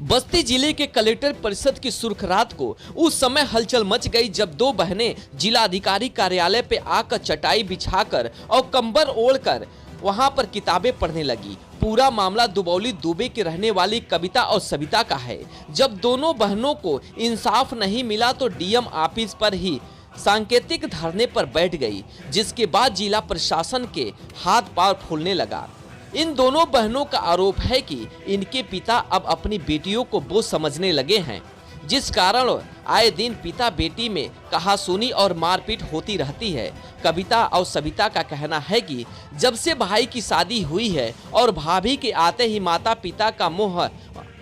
बस्ती जिले के कलेक्टर परिषद की सुर्ख रात को उस समय हलचल मच गई जब दो बहनें जिला अधिकारी कार्यालय पे आकर चटाई बिछाकर और कंबल ओढ़कर वहां पर किताबें पढ़ने लगी। पूरा मामला दुबौली दुबे की रहने वाली कविता और सविता का है। जब दोनों बहनों को इंसाफ नहीं मिला तो डीएम ऑफिस पर ही सांकेतिक धरने पर बैठ गई, जिसके बाद जिला प्रशासन के हाथ पांव फूलने लगा। इन दोनों बहनों का आरोप है कि इनके पिता अब अपनी बेटियों को बोझ समझने लगे हैं, जिस कारण आए दिन पिता बेटी में कहासुनी और मारपीट होती रहती है। कविता और सविता का कहना है कि जब से भाई की शादी हुई है और भाभी के आते ही माता पिता का मोह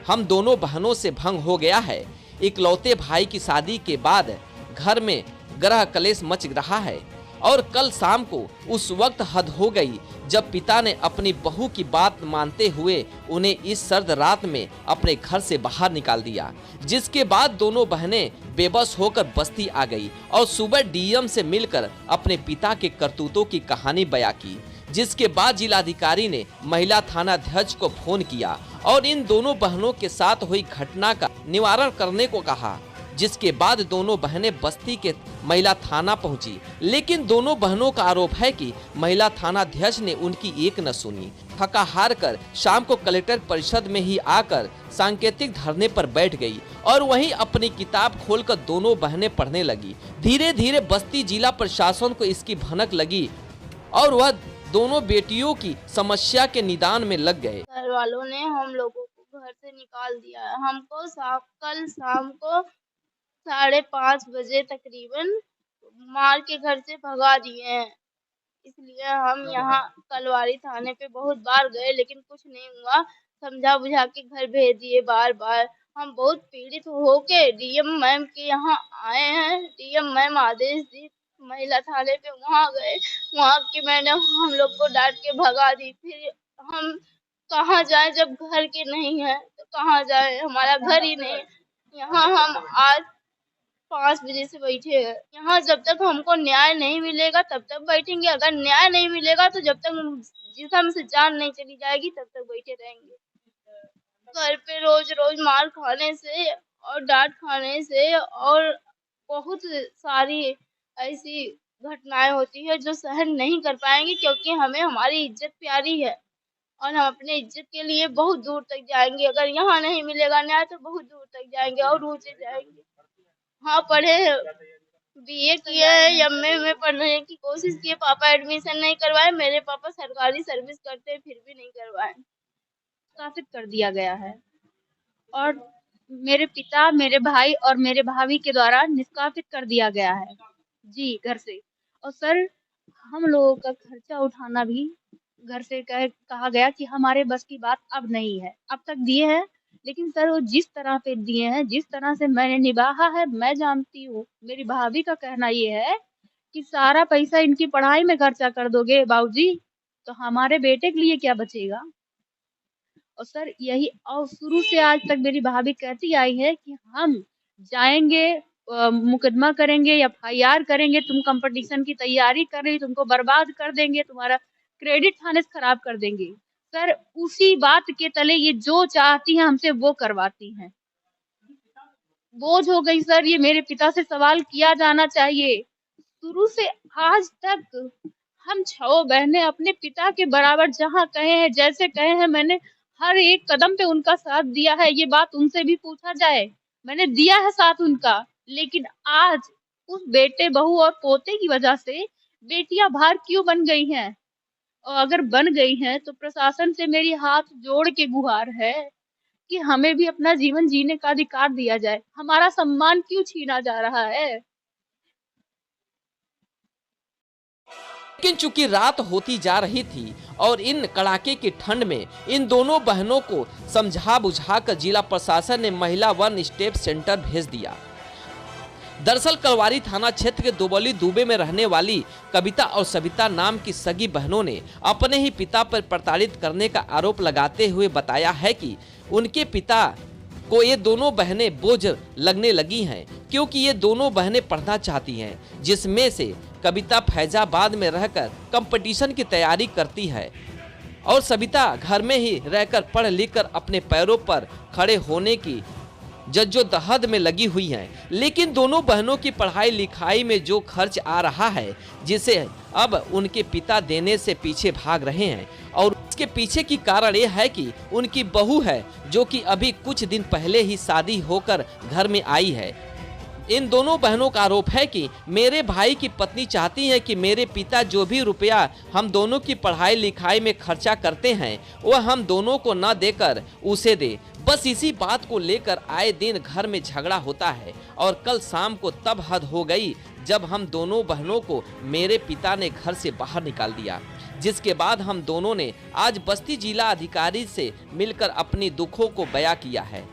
हम दोनों बहनों से भंग हो गया है। इकलौते भाई की शादी के बाद घर में ग्रह कलेश मच रहा है और कल शाम को उस वक्त हद हो गई जब पिता ने अपनी बहू की बात मानते हुए उन्हें इस सर्द रात में अपने घर से बाहर निकाल दिया, जिसके बाद दोनों बहनें बेबस होकर बस्ती आ गई और सुबह डीएम से मिलकर अपने पिता के करतूतों की कहानी बयां की। जिसके बाद जिलाधिकारी ने महिला थानाध्यक्ष को फोन किया और इन दोनों बहनों के साथ हुई घटना का निवारण करने को कहा, जिसके बाद दोनों बहनें बस्ती के महिला थाना पहुंची। लेकिन दोनों बहनों का आरोप है कि महिला थानाध्यक्ष ने उनकी एक न सुनी। थका हार कर शाम को कलेक्टर परिषद में ही आकर सांकेतिक धरने पर बैठ गई और वहीं अपनी किताब खोलकर दोनों बहनें पढ़ने लगी। धीरे धीरे बस्ती जिला प्रशासन को इसकी भनक लगी और वह दोनों बेटियों की समस्या के निदान में लग गए। घर वालों ने हम लोगों को घर से निकाल दिया है। हमको कल शाम को 5:30 बजे तकरीबन मार के घर से भगा दिए हैं। इसलिए हम यहाँ कलवारी थाने पे बहुत बार गए लेकिन कुछ नहीं हुआ। समझा बुझा के घर भेज दिए बार बार। हम बहुत पीड़ित होके डीएम मैम के यहाँ आए हैं। डीएम मैम आदेश दी, महिला थाने पे वहाँ गए। वहाँ की मैडम हम लोग को डांट के भगा दी। फिर हम कहाँ जाए जब घर के नहीं है तो कहाँ जाए, हमारा घर ही नहीं। यहाँ हम आज 5 बजे से बैठे हैं। यहाँ जब तक हमको न्याय नहीं मिलेगा तब तक बैठेंगे। अगर न्याय नहीं मिलेगा तो जब तक जिस्म से जान नहीं चली जाएगी तब तक बैठे रहेंगे। घर पे रोज रोज मार खाने से और डांट खाने से और बहुत सारी ऐसी घटनाएं होती है जो सहन नहीं कर पाएंगे, क्योंकि हमें हमारी इज्जत प्यारी है और हम अपने इज्जत के लिए बहुत दूर तक जाएंगे। अगर यहाँ नहीं मिलेगा न्याय तो बहुत दूर तक जाएंगे और ऊंचे जाएंगे। हाँ, पढ़े हैं, बीए किए हैं, एमए में पढ़ने की कोशिश की। पापा एडमिशन नहीं करवाए। मेरे पापा सरकारी सर्विस करते हैं फिर भी नहीं करवाए। निष्कासित कर दिया गया है और मेरे पिता, मेरे भाई और मेरे भाभी के द्वारा निष्कासित कर दिया गया है जी घर से। और सर, हम लोगों का खर्चा उठाना भी घर से कहा गया कि हमारे बस की बात अब नहीं है। अब तक दिए हैं लेकिन सर वो जिस तरह पे दिए हैं, जिस तरह से मैंने निभाया है, मैं जानती हूँ। मेरी भाभी का कहना ये है कि सारा पैसा इनकी पढ़ाई में खर्चा कर दोगे बाबूजी तो हमारे बेटे के लिए क्या बचेगा। और सर यही, और शुरू से आज तक मेरी भाभी कहती आई है कि हम जाएंगे, मुकदमा करेंगे, एफआईआर करेंगे, तुम कंपटीशन की तैयारी कर रही, तुमको बर्बाद कर देंगे, तुम्हारा क्रेडिट थाने से खराब कर देंगे। सर उसी बात के तले ये जो चाहती हैं हमसे वो करवाती हैं। बोझ हो गई सर, ये मेरे पिता से सवाल किया जाना चाहिए। शुरू से आज तक हम 6 बहनें अपने पिता के बराबर जहाँ कहे हैं, जैसे कहे हैं, मैंने हर एक कदम पे उनका साथ दिया है। ये बात उनसे भी पूछा जाए, मैंने दिया है साथ उनका। लेकिन आज उस बेटे, बहू और पोते की वजह से बेटियां भार क्यों बन गई हैं? और अगर बन गई हैं तो प्रशासन से मेरी हाथ जोड़ के गुहार है कि हमें भी अपना जीवन जीने का अधिकार दिया जाए। हमारा सम्मान क्यों छीना जा रहा है? लेकिन चूंकि रात होती जा रही थी और इन कड़ाके की ठंड में इन दोनों बहनों को समझा बुझाकर जिला प्रशासन ने महिला वन स्टेप सेंटर भेज दिया। दरअसल कलवारी थाना क्षेत्र के दुबौली दुबे में रहने वाली कविता और सविता नाम की सगी बहनों ने अपने ही पिता पर प्रताड़ित करने का आरोप लगाते हुए बताया है कि उनके पिता को ये दोनों बहनें बोझ लगने लगी हैं, क्योंकि ये दोनों बहनें पढ़ना चाहती हैं, जिसमें से कविता फैजाबाद में रहकर कंपटीशन की तैयारी करती है और सविता घर में ही रहकर पढ़ लिख कर अपने पैरों पर खड़े होने की जद्दोजहद में लगी हुई हैं। लेकिन दोनों बहनों की पढ़ाई लिखाई में जो खर्च आ रहा है, जिसे अब उनके पिता देने से पीछे भाग रहे हैं, और इसके पीछे की कारण यह है कि उनकी बहू है जो कि अभी कुछ दिन पहले ही शादी होकर घर में आई है। इन दोनों बहनों का आरोप है कि मेरे भाई की पत्नी चाहती है कि मेरे पिता जो भी रुपया हम दोनों की पढ़ाई लिखाई में खर्चा करते हैं वह हम दोनों को न देकर उसे दे। बस इसी बात को लेकर आए दिन घर में झगड़ा होता है और कल शाम को तब हद हो गई जब हम दोनों बहनों को मेरे पिता ने घर से बाहर निकाल दिया, जिसके बाद हम दोनों ने आज बस्ती जिला अधिकारी से मिलकर अपनी दुखों को बयां किया है।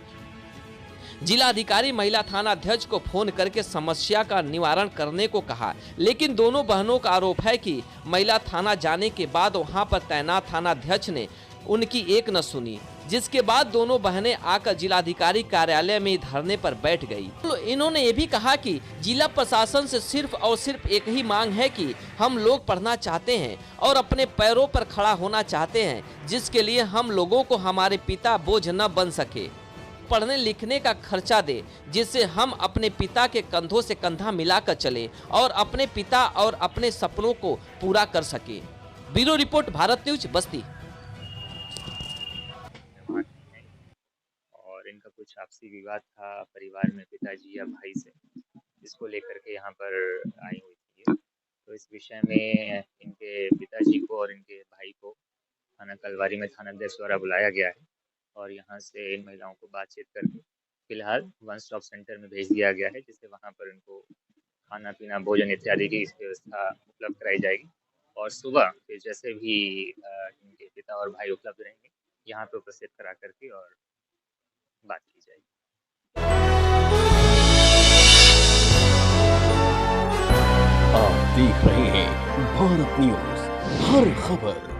जिला अधिकारी महिला थाना अध्यक्ष को फोन करके समस्या का निवारण करने को कहा, लेकिन दोनों बहनों का आरोप है कि महिला थाना जाने के बाद वहां पर तैनात थाना अध्यक्ष ने उनकी एक न सुनी, जिसके बाद दोनों बहनें आकर जिलाधिकारी कार्यालय में धरने पर बैठ गई। इन्होंने ये भी कहा कि जिला प्रशासन से सिर्फ और सिर्फ एक ही मांग है कि हम लोग पढ़ना चाहते हैं और अपने पैरों पर खड़ा होना चाहते हैं, जिसके लिए हम लोगों को हमारे पिता बोझ न बन सके, पढ़ने लिखने का खर्चा दे, जिससे हम अपने पिता के कंधों से कंधा मिलाकर चले और अपने पिता और अपने सपनों को पूरा कर सके। ब्यूरो रिपोर्ट, भारत न्यूज, बस्ती। और इनका कुछ आपसी विवाद था परिवार में पिताजी या भाई से, इसको लेकर के यहाँ पर आई हुई थी। तो इस विषय में इनके पिताजी को और इनके भाई को थाना कलवारी में थाना अध्यक्ष द्वारा बुलाया गया है और यहाँ से इन महिलाओं को बातचीत करके फिलहाल वन स्टॉप सेंटर में भेज दिया गया है, जिससे वहाँ पर इनको खाना पीना भोजन इत्यादि की व्यवस्था उपलब्ध कराई जाएगी। और सुबह फिर जैसे भी इनके पिता और भाई उपलब्ध रहेंगे यहाँ पे उपस्थित करा करके और बात की जाएगी। आप देख रहे हैं भारत न्यूज, हर खबर